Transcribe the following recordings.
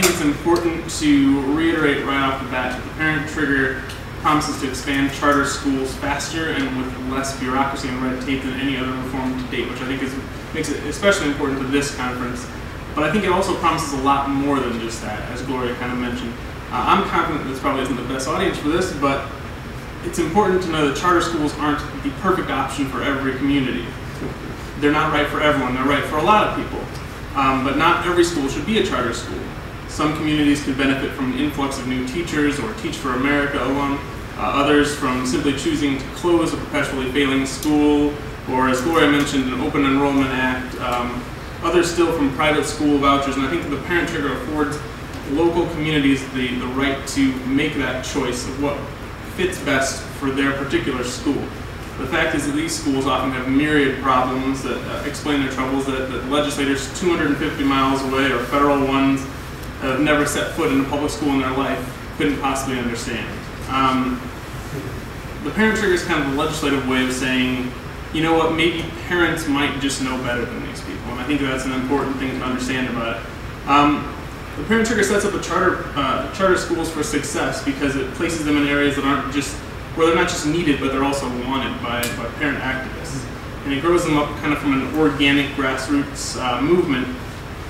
think it's important to reiterate right off the bat that the parent trigger promises to expand charter schools faster and with less bureaucracy and red tape than any other reform to date, which I think makes it especially important to this conference. But I think it also promises a lot more than just that, as Gloria kind of mentioned. I'm confident this probably isn't the best audience for this, but it's important to know that charter schools aren't the perfect option for every community. They're not right for everyone, they're right for a lot of people. But not every school should be a charter school. Some communities could benefit from an influx of new teachers or Teach for America alum, others from simply choosing to close a perpetually failing school, or as Gloria mentioned, an open enrollment act, others still from private school vouchers, and I think that the parent trigger affords local communities the right to make that choice of what fits best for their particular school. The fact is that these schools often have myriad problems that explain their troubles that legislators 250 miles away or federal ones that have never set foot in a public school in their life couldn't possibly understand. The parent trigger is kind of the legislative way of saying, you know what, maybe parents might just know better than these people, and I think that's an important thing to understand about it. The parent trigger sets up a charter schools for success because it places them in areas that aren't just, where they're not just needed, but they're also wanted by parent activists. And it grows them up kind of from an organic grassroots movement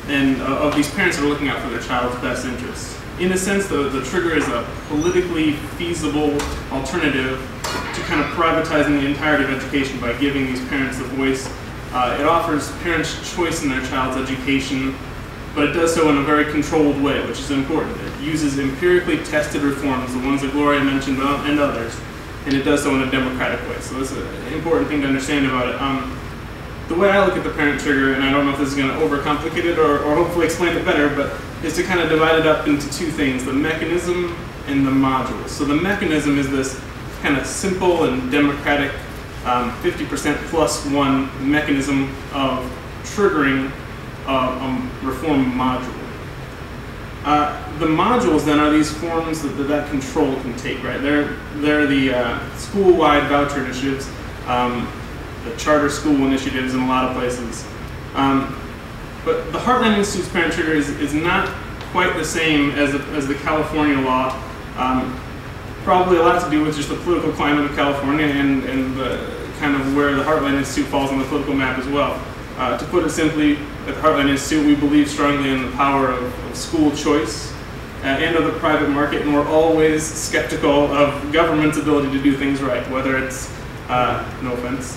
and of these parents that are looking out for their child's best interests. In a sense, the trigger is a politically feasible alternative to kind of privatizing the entirety of education by giving these parents the voice. It offers parents choice in their child's education, but it does so in a very controlled way, which is important. It uses empirically tested reforms, the ones that Gloria mentioned and others, and it does so in a democratic way. So that's an important thing to understand about it. The way I look at the parent trigger, and I don't know if this is going to overcomplicate it or hopefully explain it better, but is to kind of divide it up into two things, the mechanism and the modules. So the mechanism is this kind of simple and democratic 50% plus one mechanism of triggering a reform module. The modules then are these forms that control can take, right? They're the school-wide voucher initiatives, the charter school initiatives in a lot of places. But the Heartland Institute's parent trigger is not quite the same as the California law. Probably a lot to do with just the political climate of California and the kind of where the Heartland Institute falls on the political map as well. To put it simply, at the Heartland Institute, we believe strongly in the power of school choice and of the private market, and we're always skeptical of government's ability to do things right, whether it's, no offense,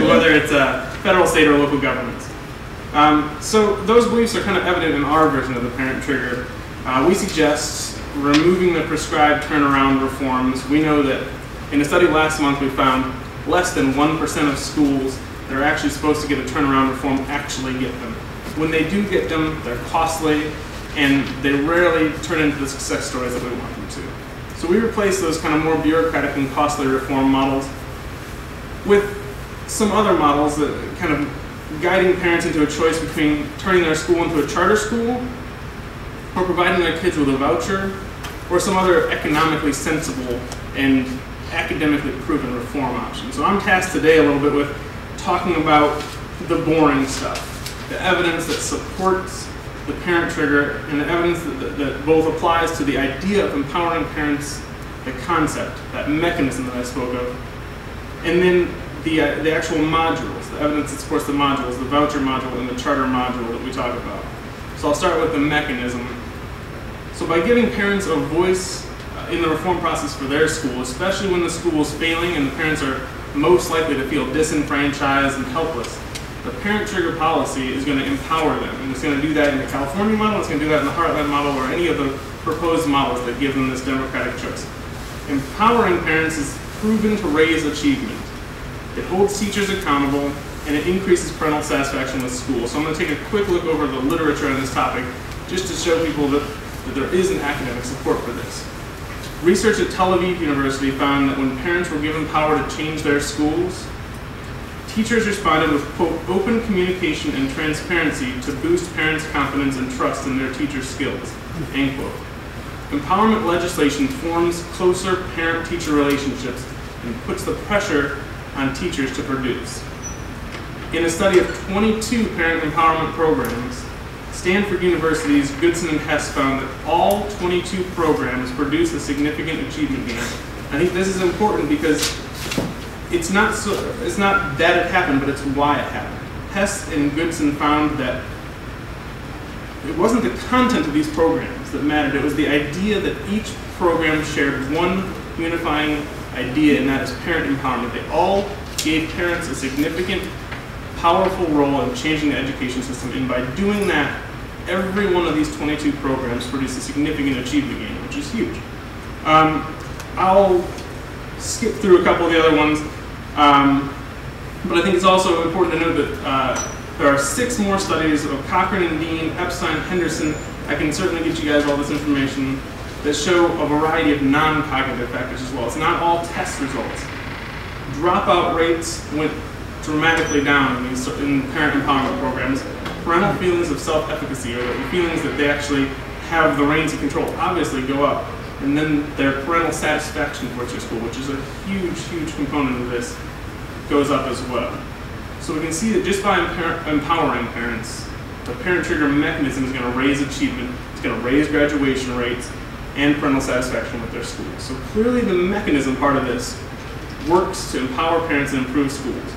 whether it's federal, state, or local governments. So those beliefs are kind of evident in our version of the parent trigger. We suggest removing the prescribed turnaround reforms. We know that in a study last month we found less than 1% of schools that are actually supposed to get a turnaround reform actually get them. When they do get them, they're costly and they rarely turn into the success stories that we want them to. So we replace those kind of more bureaucratic and costly reform models with some other models that kind of guiding parents into a choice between turning their school into a charter school or providing their kids with a voucher or some other economically sensible and academically proven reform option. So I'm tasked today a little bit with talking about the boring stuff, the evidence that supports the parent trigger and the evidence that both applies to the idea of empowering parents, the concept, that mechanism that I spoke of, and then the actual modules, the evidence that supports the modules, the voucher module and the charter module that we talk about. So I'll start with the mechanism. So by giving parents a voice in the reform process for their school, especially when the school is failing and the parents are most likely to feel disenfranchised and helpless, the parent trigger policy is going to empower them. And it's going to do that in the California model, it's going to do that in the Heartland model, or any of the proposed models that give them this democratic choice. Empowering parents is proven to raise achievement. It holds teachers accountable, and it increases parental satisfaction with school. So I'm going to take a quick look over the literature on this topic just to show people that there is an academic support for this. Research at Tel Aviv University found that when parents were given power to change their schools, teachers responded with, quote, open communication and transparency to boost parents' confidence and trust in their teachers' skills, end quote. Empowerment legislation forms closer parent-teacher relationships and puts the pressure on teachers to produce. In a study of 22 parent empowerment programs, Stanford University's Goodson and Hess found that all 22 programs produce a significant achievement gain. I think this is important because it's not that it happened, but it's why it happened. Hess and Goodson found that it wasn't the content of these programs that mattered, it was the idea that each program shared one unifying idea, and that is parent empowerment. They all gave parents a significant, powerful role in changing the education system, and by doing that, every one of these 22 programs produced a significant achievement gain, which is huge. I'll skip through a couple of the other ones, but I think it's also important to note that there are 6 more studies of Cochrane and Dean, Epstein, Henderson. I can certainly get you guys all this information that show a variety of non-cognitive factors as well. It's not all test results. Dropout rates went dramatically down in parent empowerment programs. Parental feelings of self-efficacy, or the feelings that they actually have the reins of control, obviously go up. And then their parental satisfaction towards their school, which is a huge, huge component of this, goes up as well. So we can see that just by empowering parents, the parent trigger mechanism is going to raise achievement, it's going to raise graduation rates, and parental satisfaction with their schools. So clearly the mechanism part of this works to empower parents and improve schools.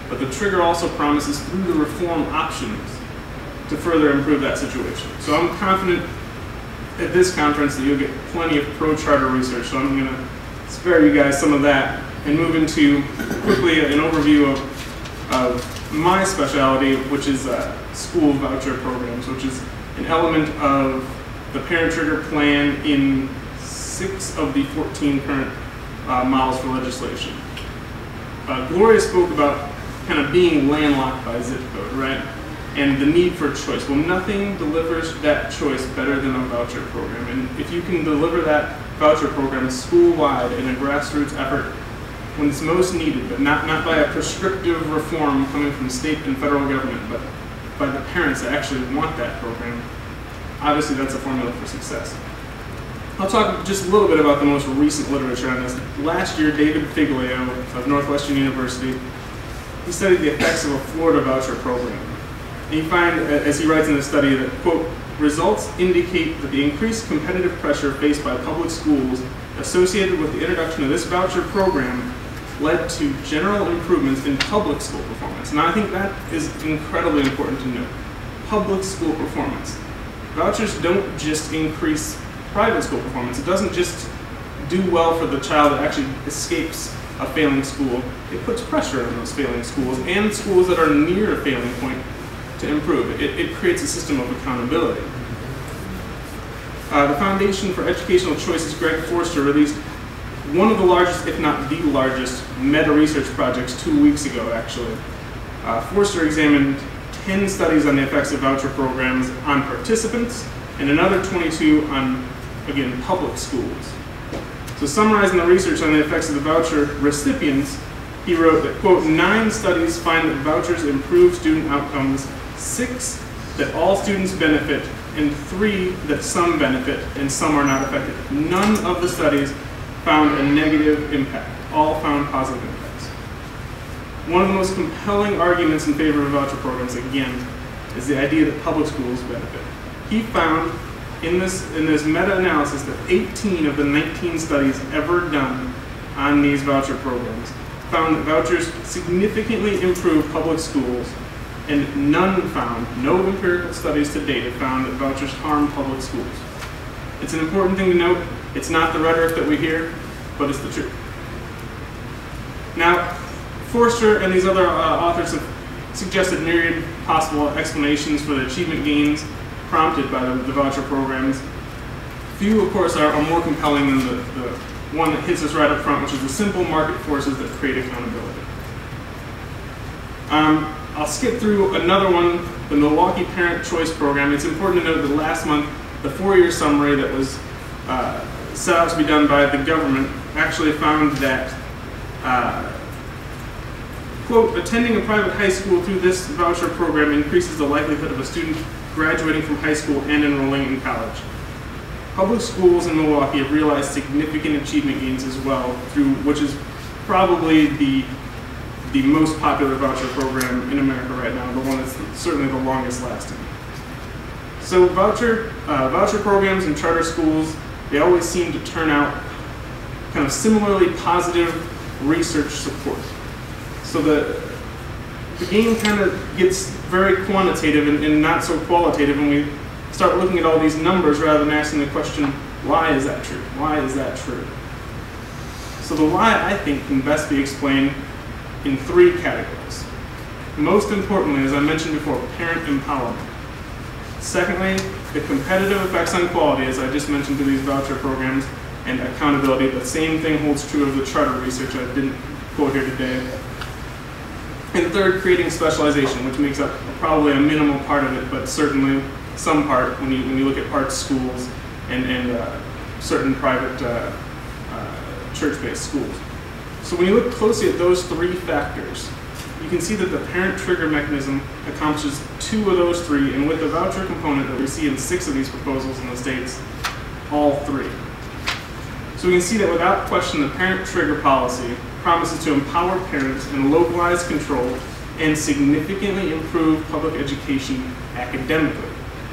But the trigger also promises through the reform options to further improve that situation. So I'm confident at this conference that you'll get plenty of pro-charter research, so I'm going to spare you guys some of that and move into quickly an overview of my specialty, which is school voucher programs, which is an element of the parent trigger plan in 6 of the 14 current models for legislation. Gloria spoke about kind of being landlocked by zip code, right? And the need for choice. Well, nothing delivers that choice better than a voucher program. And if you can deliver that voucher program school-wide in a grassroots effort when it's most needed, but not by a prescriptive reform coming from state and federal government, but by the parents that actually want that program, obviously that's a formula for success. I'll talk just a little bit about the most recent literature on this. Last year, David Figlio of Northwestern University, he studied the effects of a Florida voucher program. And he found, as he writes in the study, that, quote, results indicate that the increased competitive pressure faced by public schools associated with the introduction of this voucher program led to general improvements in public school performance. And I think that is incredibly important to note. Public school performance. Vouchers don't just increase private school performance. It doesn't just do well for the child that actually escapes a failing school. It puts pressure on those failing schools and schools that are near a failing point to improve. It creates a system of accountability. The Foundation for Educational Choice's Greg Forster released one of the largest, if not the largest, meta-research projects 2 weeks ago, actually. Forster examined 10 studies on the effects of voucher programs on participants and another 22 on, again, public schools. So summarizing the research on the effects of the voucher recipients, he wrote that, quote, 9 studies find that vouchers improve student outcomes, 6 that all students benefit, and 3 that some benefit and some are not affected. None of the studies found a negative impact. All found positive impacts. One of the most compelling arguments in favor of voucher programs, again, is the idea that public schools benefit. He found in this meta-analysis that 18 of the 19 studies ever done on these voucher programs found that vouchers significantly improve public schools, and none found, no empirical studies to date have found that vouchers harm public schools. It's an important thing to note. It's not the rhetoric that we hear, but it's the truth. Now, Forster and these other authors have suggested myriad possible explanations for the achievement gains prompted by the voucher programs. Few, of course, are more compelling than the one that hits us right up front, which is the simple market forces that create accountability. I'll skip through another one, the Milwaukee Parent Choice Program. It's important to note that last month, the 4-year summary that was set out to be done by the government actually found that, quote, attending a private high school through this voucher program increases the likelihood of a student graduating from high school and enrolling in college. Public schools in Milwaukee have realized significant achievement gains as well, through which is probably the most popular voucher program in America right now, the one that's certainly the longest lasting. So voucher programs and charter schools, they always seem to turn out kind of similarly positive research support. So the game kind of gets very quantitative and not so qualitative when we start looking at all these numbers rather than asking the question, why is that true? Why is that true? So the why, I think, can best be explained in 3 categories. Most importantly, as I mentioned before, parent empowerment. Secondly, the competitive effects on quality, as I just mentioned, to these voucher programs, and accountability. The same thing holds true of the charter research I didn't quote here today. And third, creating specialization, which makes up probably a minimal part of it, but certainly some part when you look at parts schools and certain private church-based schools. So when you look closely at those 3 factors, you can see that the parent trigger mechanism accomplishes 2 of those 3, and with the voucher component that we see in 6 of these proposals in the states, all 3. So we can see that without question, the parent trigger policy promises to empower parents and localize control and significantly improve public education academically.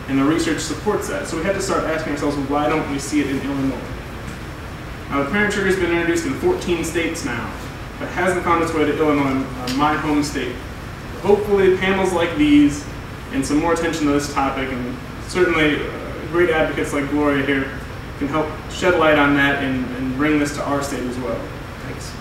And the research supports that. So we had to start asking ourselves, well, why don't we see it in Illinois? Now, the parent trigger has been introduced in 14 states now, but hasn't found its way to Illinois, my home state. Hopefully panels like these and some more attention to this topic, and certainly great advocates like Gloria here, can help shed light on that and bring this to our state as well. Thanks.